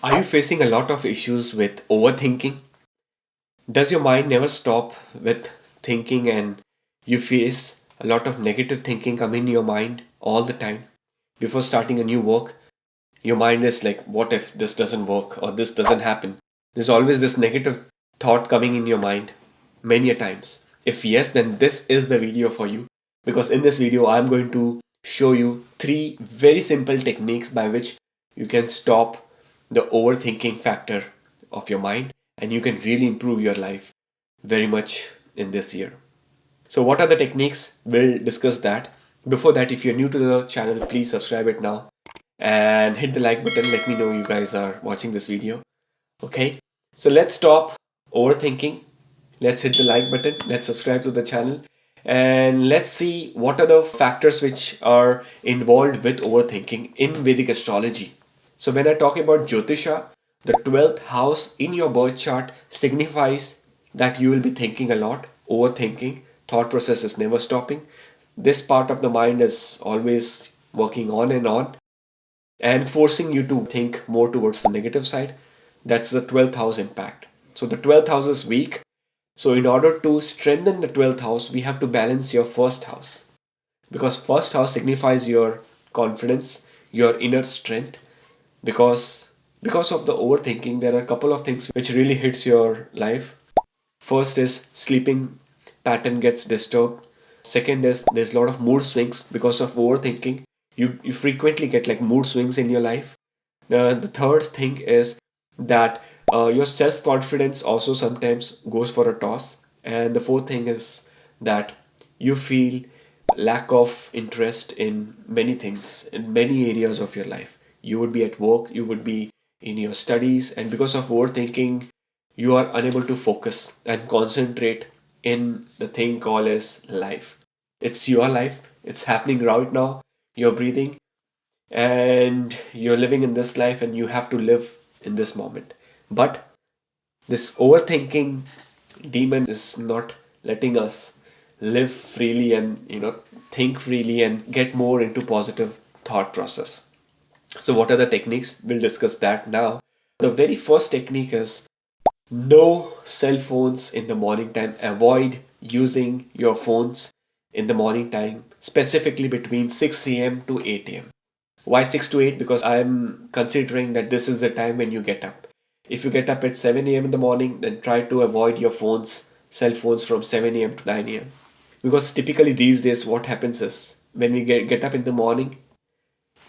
Are you facing a lot of issues with overthinking? Does your mind never stop with thinking and you face a lot of negative thinking come in your mind all the time? Before starting a new work, your mind is like, what if this doesn't work or this doesn't happen? There's always this negative thought coming in your mind many a times. If yes, then this is the video for you because in this video, I'm going to show you three very simple techniques by which you can stop the overthinking factor of your mind and you can really improve your life very much in this year. So, what are the techniques? We'll discuss that. Before that, if you're new to the channel, please subscribe it now and hit the like button. Let me know you guys are watching this video. Okay, so let's stop overthinking. Let's hit the like button. Let's subscribe to the channel and let's see what are the factors which are involved with overthinking in Vedic astrology. So, when I talk about Jyotisha, the 12th house in your birth chart signifies that you will be thinking a lot, overthinking, thought process is never stopping. This part of the mind is always working on and forcing you to think more towards the negative side. That's the 12th house impact. So the 12th house is weak. So in order to strengthen the 12th house, we have to balance your first house. Because first house signifies your confidence, your inner strength. Because of the overthinking, there are a couple of things which really hits your life. First is sleeping pattern gets disturbed. Second is there's a lot of mood swings because of overthinking. You frequently get like mood swings in your life. The third thing is that your self confidence also sometimes goes for a toss. And the fourth thing is that you feel lack of interest in many things, in many areas of your life. You would be at work, you would be in your studies, and because of overthinking, you are unable to focus and concentrate in the thing called as life. It's your life, it's happening right now, you're breathing, and you're living in this life, and you have to live in this moment. But this overthinking demon is not letting us live freely and think freely and get more into positive thought process. So what are the techniques? We'll discuss that now. The very first technique is no cell phones in the morning time. Avoid using your phones in the morning time, specifically between 6 a.m. to 8 a.m. Why 6 to 8? Because I'm considering that this is the time when you get up. If you get up at 7 a.m. in the morning, then try to avoid your cell phones from 7 a.m. to 9 a.m. Because typically these days, what happens is when we get up in the morning,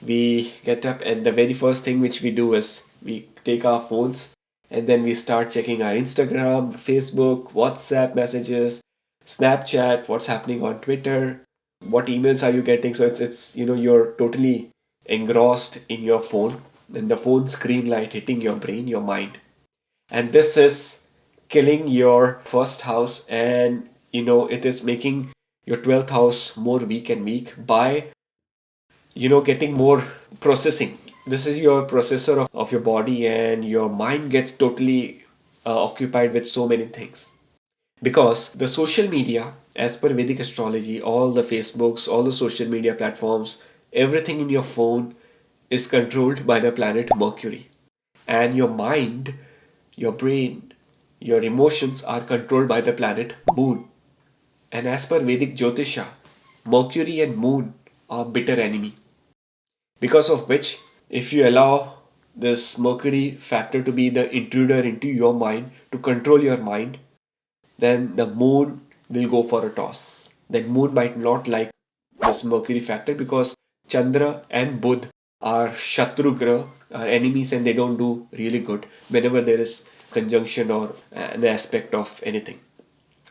we get up and the very first thing which we do is we take our phones and then we start checking our Instagram, Facebook, WhatsApp messages, Snapchat, what's happening on Twitter, what emails are you getting. So it's you're totally engrossed in your phone and the phone screen light hitting your brain, your mind, and this is killing your first house, and it is making your 12th house more weak and weak by getting more processing. This is your processor of your body, and your mind gets totally occupied with so many things. Because the social media, as per Vedic astrology, all the Facebooks, all the social media platforms, everything in your phone is controlled by the planet Mercury. And your mind, your brain, your emotions are controlled by the planet Moon. And as per Vedic Jyotisha, Mercury and Moon are bitter enemy. Because of which, if you allow this Mercury factor to be the intruder into your mind, to control your mind, then the moon will go for a toss. Then moon might not like this Mercury factor because Chandra and Budh are Shatru Graha, are enemies, and they don't do really good whenever there is conjunction or an aspect of anything.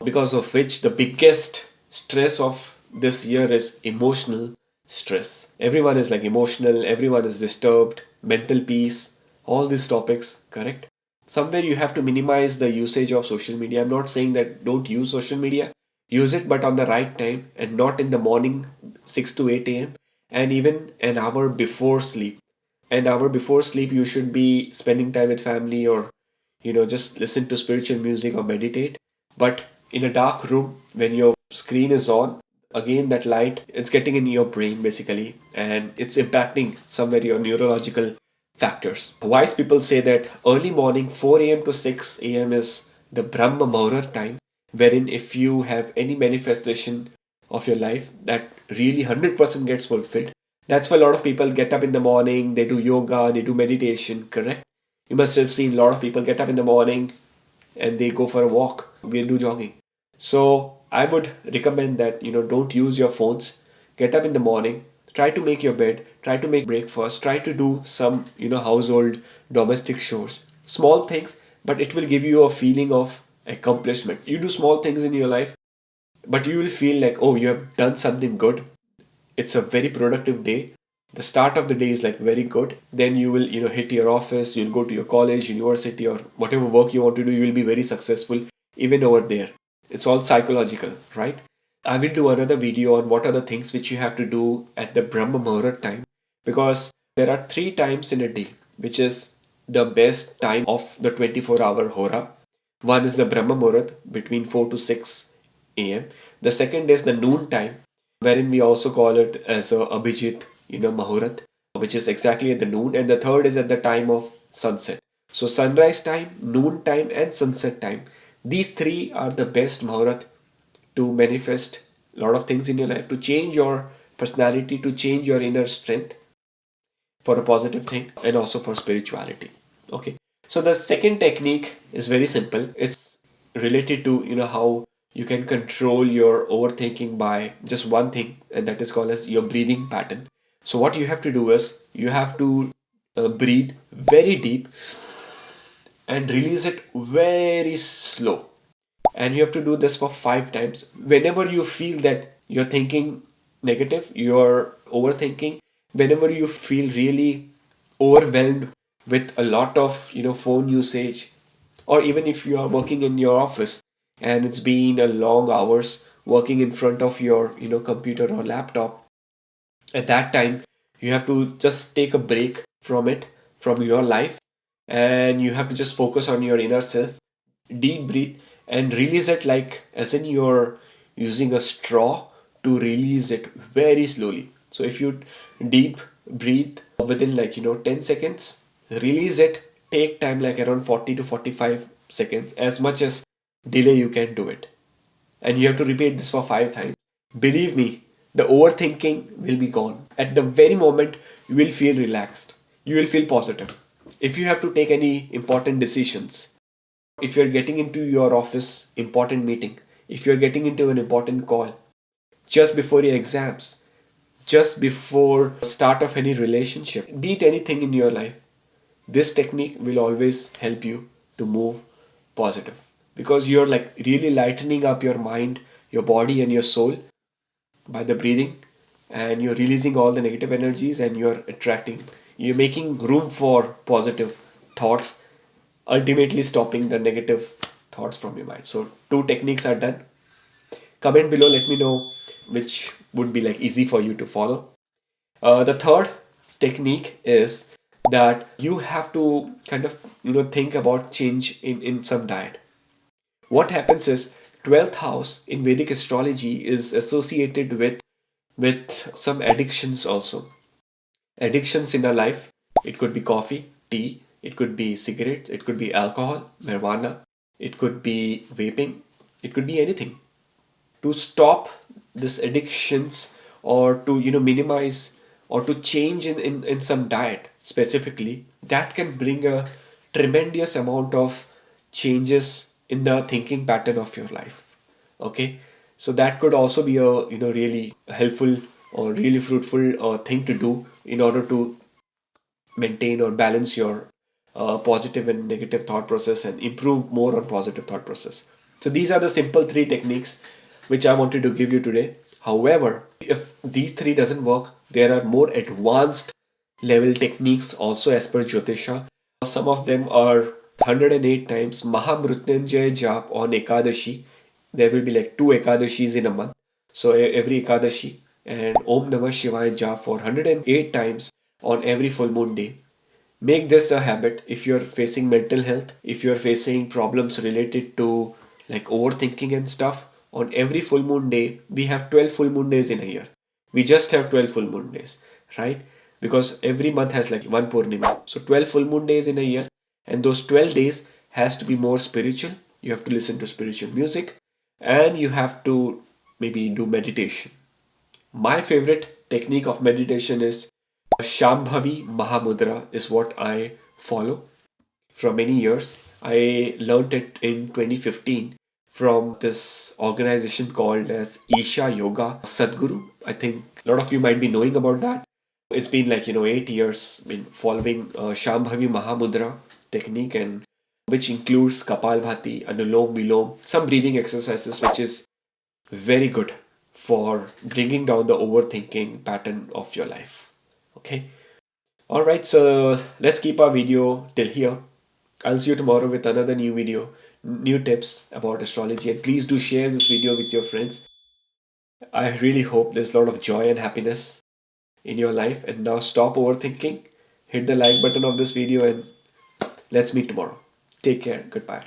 Because of which the biggest stress of this year is emotional stress. Everyone is like emotional, everyone is disturbed, mental peace, all these topics, correct? Somewhere you have to minimize the usage of social media. I'm not saying that don't use social media, use it, but on the right time and not in the morning 6 to 8 a.m. and even an hour before sleep. An hour before sleep, you should be spending time with family or just listen to spiritual music or meditate. But in a dark room, when your screen is on, again that light, it's getting in your brain basically, and it's impacting somewhere your neurological factors. Wise people say that early morning 4 a.m. to 6 a.m. is the Brahma Mahurat time, wherein if you have any manifestation of your life, that really 100% gets fulfilled. That's why a lot of people get up in the morning, they do yoga, they do meditation, correct? You must have seen a lot of people get up in the morning and they go for a walk, they do jogging. So I would recommend that, don't use your phones. Get up in the morning, try to make your bed, try to make breakfast, try to do some, household domestic chores. Small things, but it will give you a feeling of accomplishment. You do small things in your life, but you will feel like, oh, you have done something good. It's a very productive day. The start of the day is like very good. Then you will, hit your office, you'll go to your college, university, or whatever work you want to do, you will be very successful even over there. It's all psychological, right? I will do another video on what are the things which you have to do at the Brahma Mahurat time, because there are three times in a day which is the best time of the 24-hour Hora. One is the Brahma Muhurat between 4 to 6 a.m. The second is the noon time, wherein we also call it as a Abhijit, Mahurat, which is exactly at the noon. And the third is at the time of sunset. So sunrise time, noon time, and sunset time. These three are the best Mahurat to manifest a lot of things in your life, to change your personality, to change your inner strength for a positive thing, and also for spirituality. Okay. So the second technique is very simple. It's related to, how you can control your overthinking by just one thing, and that is called as your breathing pattern. So what you have to do is you have to breathe very deep and release it very slow. And you have to do this for 5 times. Whenever you feel that you're thinking negative, you're overthinking, whenever you feel really overwhelmed with a lot of phone usage, or even if you are working in your office and it's been a long hours working in front of your computer or laptop, at that time you have to just take a break from it, from your life, and you have to just focus on your inner self. Deep breathe and release it, like as in you're using a straw to release it very slowly. So if you deep breathe within 10 seconds, release it, take time like around 40 to 45 seconds, as much as delay you can do it. And you have to repeat this for 5 times. Believe me, the overthinking will be gone. At the very moment, you will feel relaxed. You will feel positive. If you have to take any important decisions, if you're getting into your office important meeting, if you're getting into an important call, just before your exams, just before start of any relationship, be it anything in your life, this technique will always help you to move positive, because you're like really lightening up your mind, your body, and your soul by the breathing, and you're releasing all the negative energies, and you're making room for positive thoughts, ultimately stopping the negative thoughts from your mind. So two techniques are done. Comment below, let me know which would be like easy for you to follow. The third technique is that you have to kind of think about change in some diet. What happens is 12th house in Vedic astrology is associated with some addictions also. Addictions in our life. It could be coffee, tea, it could be cigarettes, it could be alcohol, marijuana, it could be vaping, it could be anything. To stop this addictions, or to minimize, or to change in some diet specifically, that can bring a tremendous amount of changes in the thinking pattern of your life. Okay, so that could also be a really helpful or really fruitful thing to do in order to maintain or balance your positive and negative thought process and improve more on positive thought process. So these are the simple three techniques which I wanted to give you today. However, if these three doesn't work, there are more advanced level techniques also as per Jyotisha. Some of them are 108 times Mahamrutyunjay jap on Ekadashi. There will be like 2 Ekadashis in a month. So every Ekadashi, and Om Namah Shivaya jap for 108 times on every full moon day. Make this a habit if you're facing mental health, if you're facing problems related to like overthinking and stuff. On every full moon day, we have 12 full moon days in a year. We just have 12 full moon days, right? because every month has like one Purnima. So 12 full moon days in a year, and those 12 days has to be more spiritual. You have to listen to spiritual music, and you have to maybe do meditation. My favorite technique of meditation is Shambhavi Mahamudra is what I follow from many years. I learned it in 2015 from this organization called as Isha Yoga Sadguru. I think a lot of you might be knowing about that. It's been like 8 years been following Shambhavi Mahamudra technique, and which includes Kapalbhati, Anulom Vilom, some breathing exercises, which is very good for bringing down the overthinking pattern of your life. Okay. All right. So let's keep our video till here. I'll see you tomorrow with another new video, new tips about astrology. And please do share this video with your friends. I really hope there's a lot of joy and happiness in your life. And now stop overthinking. Hit the like button of this video and let's meet tomorrow. Take care. Goodbye.